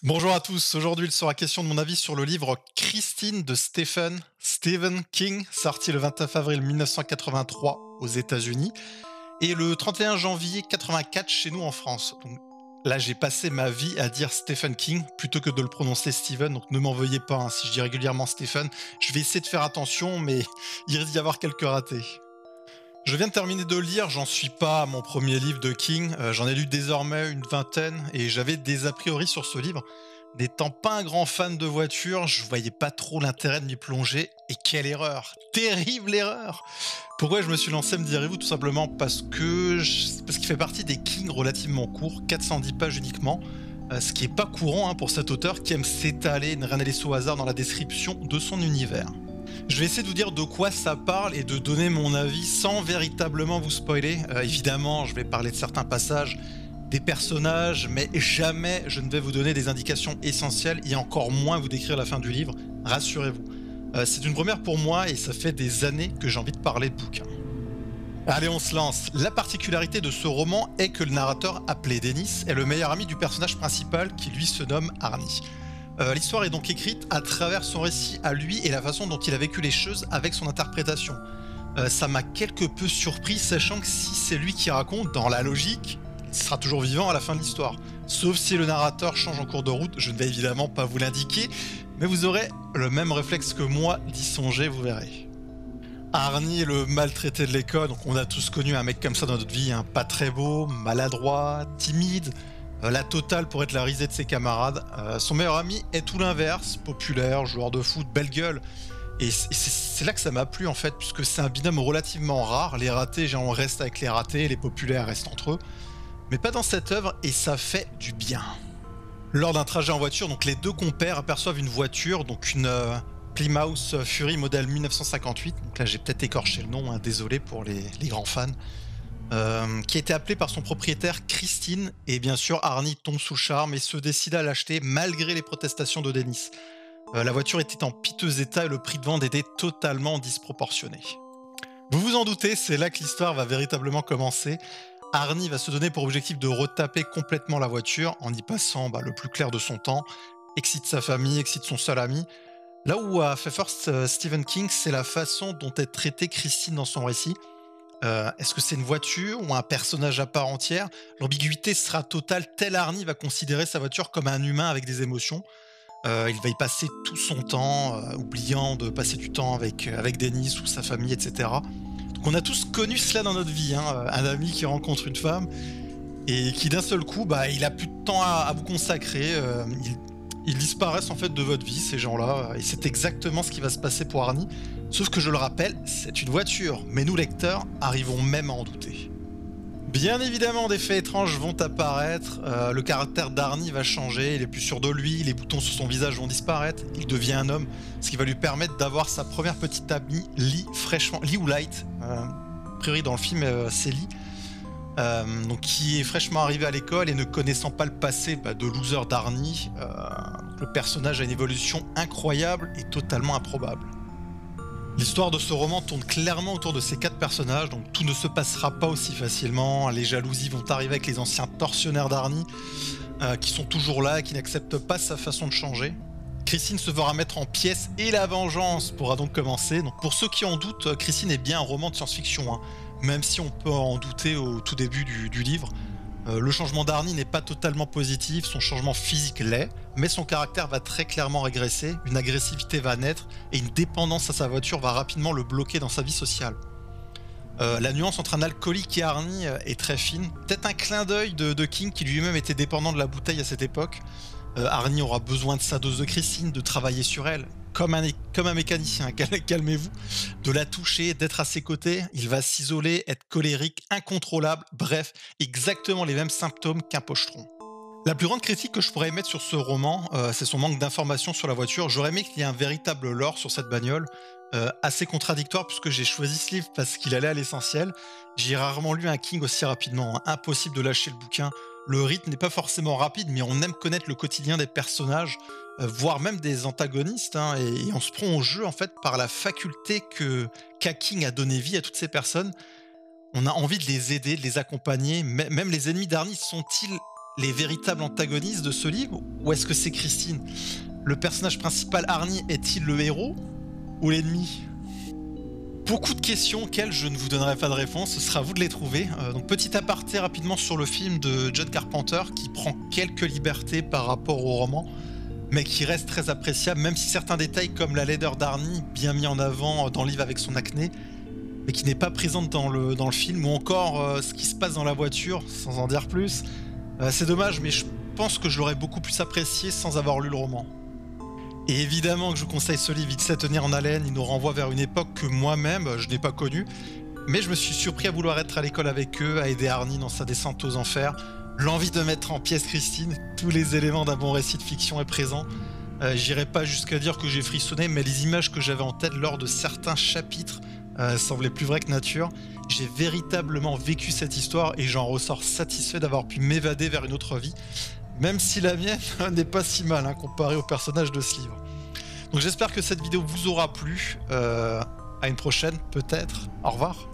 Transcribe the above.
Bonjour à tous, aujourd'hui il sera question de mon avis sur le livre Christine de Stephen King, sorti le 29 avril 1983 aux États-Unis et le 31 janvier 84 chez nous en France. Donc là j'ai passé ma vie à dire Stephen King plutôt que de le prononcer Stephen, donc ne m'en veuillez pas hein, si je dis régulièrement Stephen. Je vais essayer de faire attention mais il risque d'y avoir quelques ratés. Je viens de terminer de le lire, j'en suis pas à mon premier livre de King, j'en ai lu désormais une vingtaine et j'avais des a priori sur ce livre. N'étant pas un grand fan de voitures, je voyais pas trop l'intérêt de m'y plonger. Et quelle erreur! Terrible erreur! Pourquoi je me suis lancé, me direz-vous? Tout simplement parce qu'il fait partie des King relativement courts, 410 pages uniquement, ce qui est pas courant hein, pour cet auteur qui aime s'étaler, ne rien laisser au hasard dans la description de son univers. Je vais essayer de vous dire de quoi ça parle et de donner mon avis sans véritablement vous spoiler. Évidemment, je vais parler de certains passages, des personnages, mais jamais je ne vais vous donner des indications essentielles et encore moins vous décrire la fin du livre, rassurez-vous. C'est une première pour moi et ça fait des années que j'ai envie de parler de bouquin. Allez, on se lance. La particularité de ce roman est que le narrateur, appelé Dennis, est le meilleur ami du personnage principal qui lui se nomme Arnie. L'histoire est donc écrite à travers son récit à lui et la façon dont il a vécu les choses avec son interprétation. Ça m'a quelque peu surpris, sachant que si c'est lui qui raconte, dans la logique, il sera toujours vivant à la fin de l'histoire. Sauf si le narrateur change en cours de route, je ne vais évidemment pas vous l'indiquer, mais vous aurez le même réflexe que moi d'y songer, vous verrez. Arnie est le maltraité de l'école, donc on a tous connu un mec comme ça dans notre vie, hein, pas très beau, maladroit, timide, la totale pour être la risée de ses camarades. Son meilleur ami est tout l'inverse, populaire, joueur de foot, belle gueule. Et c'est là que ça m'a plu en fait, puisque c'est un binôme relativement rare. Les ratés, on reste avec les ratés, les populaires restent entre eux. Mais pas dans cette œuvre, et ça fait du bien. Lors d'un trajet en voiture, donc les deux compères aperçoivent une voiture, donc une Plymouth Fury modèle 1958. Donc là, j'ai peut-être écorché le nom, hein, désolé pour les grands fans. Qui a été appelée par son propriétaire Christine, et bien sûr Arnie tombe sous le charme et se décide à l'acheter malgré les protestations de Dennis. La voiture était en piteux état et le prix de vente était totalement disproportionné. Vous vous en doutez, c'est là que l'histoire va véritablement commencer. Arnie va se donner pour objectif de retaper complètement la voiture en y passant le plus clair de son temps, excite sa famille, excite son seul ami. Là où a fait force Stephen King, c'est la façon dont est traitée Christine dans son récit. Est-ce que c'est une voiture ou un personnage à part entière? L'ambiguïté sera totale, tel Arnie va considérer sa voiture comme un humain avec des émotions. Il va y passer tout son temps, oubliant de passer du temps avec Dennis ou sa famille, etc. Donc on a tous connu cela dans notre vie, hein, un ami qui rencontre une femme et qui d'un seul coup, il a plus de temps à vous consacrer. Ils disparaissent en fait de votre vie, ces gens-là, et c'est exactement ce qui va se passer pour Arnie. Sauf que je le rappelle, c'est une voiture, mais nous lecteurs arrivons même à en douter. Bien évidemment, des faits étranges vont apparaître, le caractère d'Arnie va changer, il est plus sûr de lui, les boutons sur son visage vont disparaître, il devient un homme, ce qui va lui permettre d'avoir sa première petite amie, Lee ou Light, a priori dans le film c'est Lee, donc qui est fraîchement arrivé à l'école et ne connaissant pas le passé de loser d'Arnie, le personnage a une évolution incroyable et totalement improbable. L'histoire de ce roman tourne clairement autour de ces quatre personnages, donc tout ne se passera pas aussi facilement. Les jalousies vont arriver avec les anciens tortionnaires d'Arnie, qui sont toujours là et qui n'acceptent pas sa façon de changer. Christine se fera mettre en pièces et la vengeance pourra donc commencer. Donc pour ceux qui en doutent, Christine est bien un roman de science-fiction, hein, même si on peut en douter au tout début du livre. Le changement d'Arnie n'est pas totalement positif, son changement physique l'est, mais son caractère va très clairement régresser, une agressivité va naître et une dépendance à sa voiture va rapidement le bloquer dans sa vie sociale. La nuance entre un alcoolique et Arnie est très fine, peut-être un clin d'œil de King qui lui-même était dépendant de la bouteille à cette époque. Arnie aura besoin de sa dose de Christine, de travailler sur elle, comme un mécanicien, calmez-vous, de la toucher, d'être à ses côtés, il va s'isoler, être colérique, incontrôlable, bref, exactement les mêmes symptômes qu'un pochetron. La plus grande critique que je pourrais émettre sur ce roman, c'est son manque d'informations sur la voiture. J'aurais aimé qu'il y ait un véritable lore sur cette bagnole, assez contradictoire puisque j'ai choisi ce livre parce qu'il allait à l'essentiel. J'ai rarement lu un King aussi rapidement, hein. Impossible de lâcher le bouquin. Le rythme n'est pas forcément rapide, mais on aime connaître le quotidien des personnages, voire même des antagonistes, hein, et on se prend au jeu en fait par la faculté qu'a King a donné vie à toutes ces personnes. On a envie de les aider, de les accompagner. Même les ennemis d'Arnie sont-ils les véritables antagonistes de ce livre, ou est-ce que c'est Christine? Le personnage principal, Arnie, est-il le héros ou l'ennemi? Beaucoup de questions auxquelles je ne vous donnerai pas de réponse, ce sera à vous de les trouver. Donc petit aparté rapidement sur le film de John Carpenter qui prend quelques libertés par rapport au roman, mais qui reste très appréciable, même si certains détails comme la laideur d'Arnie, bien mis en avant dans le livre avec son acné, mais qui n'est pas présente dans le film, ou encore ce qui se passe dans la voiture, sans en dire plus. C'est dommage, mais je pense que je l'aurais beaucoup plus apprécié sans avoir lu le roman. Et évidemment que je vous conseille ce livre, il sait tenir en haleine, il nous renvoie vers une époque que moi-même, je n'ai pas connue, mais je me suis surpris à vouloir être à l'école avec eux, à aider Arnie dans sa descente aux enfers. L'envie de mettre en pièces Christine, tous les éléments d'un bon récit de fiction est présent. J'irai pas jusqu'à dire que j'ai frissonné, mais les images que j'avais en tête lors de certains chapitres semblaient plus vraies que nature. J'ai véritablement vécu cette histoire et j'en ressors satisfait d'avoir pu m'évader vers une autre vie. Même si la mienne n'est pas si mal hein, comparée au personnage de ce livre. Donc j'espère que cette vidéo vous aura plu. À une prochaine, peut-être. Au revoir.